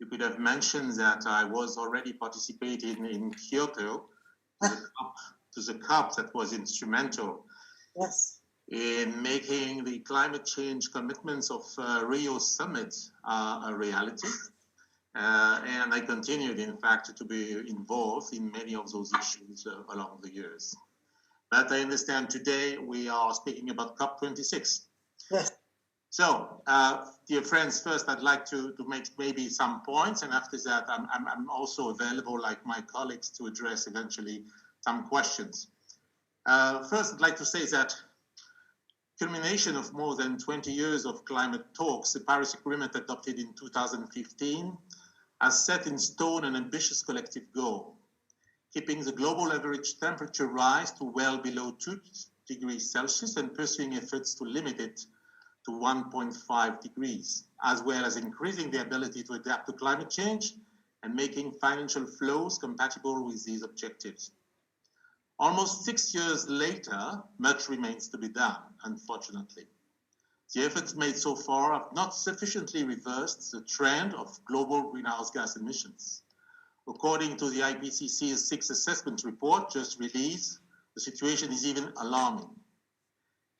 you could have mentioned that I was already participating in Kyoto to the COP that was instrumental in making the climate change commitments of Rio Summit a reality. And I continued, in fact, to be involved in many of those issues along the years. But I understand today we are speaking about COP26. Yes. So, dear friends, first I'd like to make maybe some points, and after that I'm also available, like my colleagues, to address eventually some questions. First, I'd like to say that culmination of more than 20 years of climate talks, the Paris Agreement adopted in 2015 has set in stone an ambitious collective goal, keeping the global average temperature rise to well below 2 degrees Celsius and pursuing efforts to limit it to 1.5 degrees, as well as increasing the ability to adapt to climate change and making financial flows compatible with these objectives. Almost 6 years later, much remains to be done, unfortunately. The efforts made so far have not sufficiently reversed the trend of global greenhouse gas emissions. According to the IPCC's sixth assessment report just released, the situation is even alarming.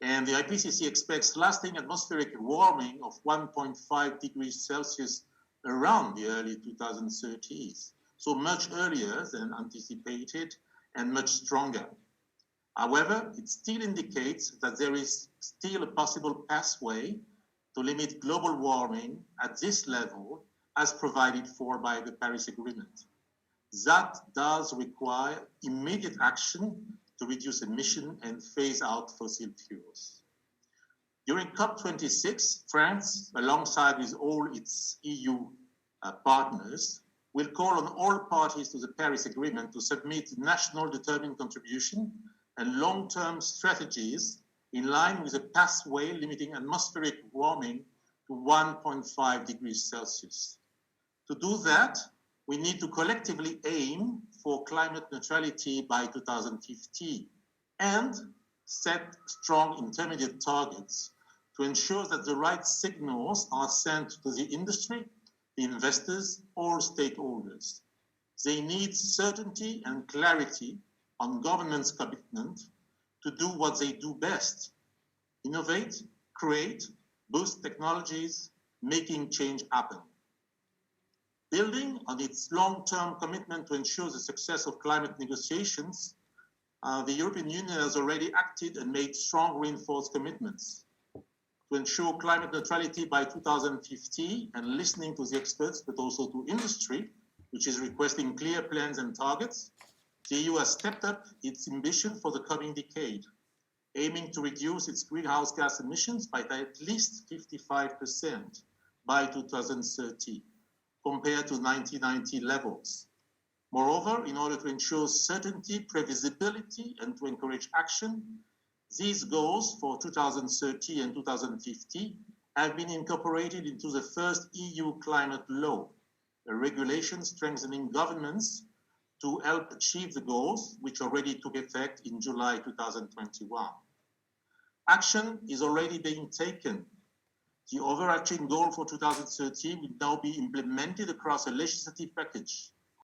And the IPCC expects lasting atmospheric warming of 1.5 degrees Celsius around the early 2030s, so much earlier than anticipated and much stronger. However, it still indicates that there is still a possible pathway to limit global warming at this level as provided for by the Paris Agreement. That does require immediate action to reduce emission and phase out fossil fuels. During COP26, France, alongside with all its EU partners, will call on all parties to the Paris Agreement to submit national determined contribution and long-term strategies in line with a pathway limiting atmospheric warming to 1.5 degrees Celsius. To do that, we need to collectively aim for climate neutrality by 2050 and set strong intermediate targets to ensure that the right signals are sent to the industry, the investors, all stakeholders. They need certainty and clarity on government's commitment to do what they do best: innovate, create, boost technologies, making change happen. Building on its long-term commitment to ensure the success of climate negotiations, the European Union has already acted and made strong reinforced commitments. To ensure climate neutrality by 2050 and listening to the experts, but also to industry, which is requesting clear plans and targets, the EU has stepped up its ambition for the coming decade, aiming to reduce its greenhouse gas emissions by at least 55% by 2030, compared to 1990 levels. Moreover, in order to ensure certainty, previsibility, and to encourage action, these goals for 2030 and 2050 have been incorporated into the first EU climate law, a regulation strengthening governments to help achieve the goals, which already took effect in July 2021. Action is already being taken. The overarching goal for 2030 will now be implemented across a legislative package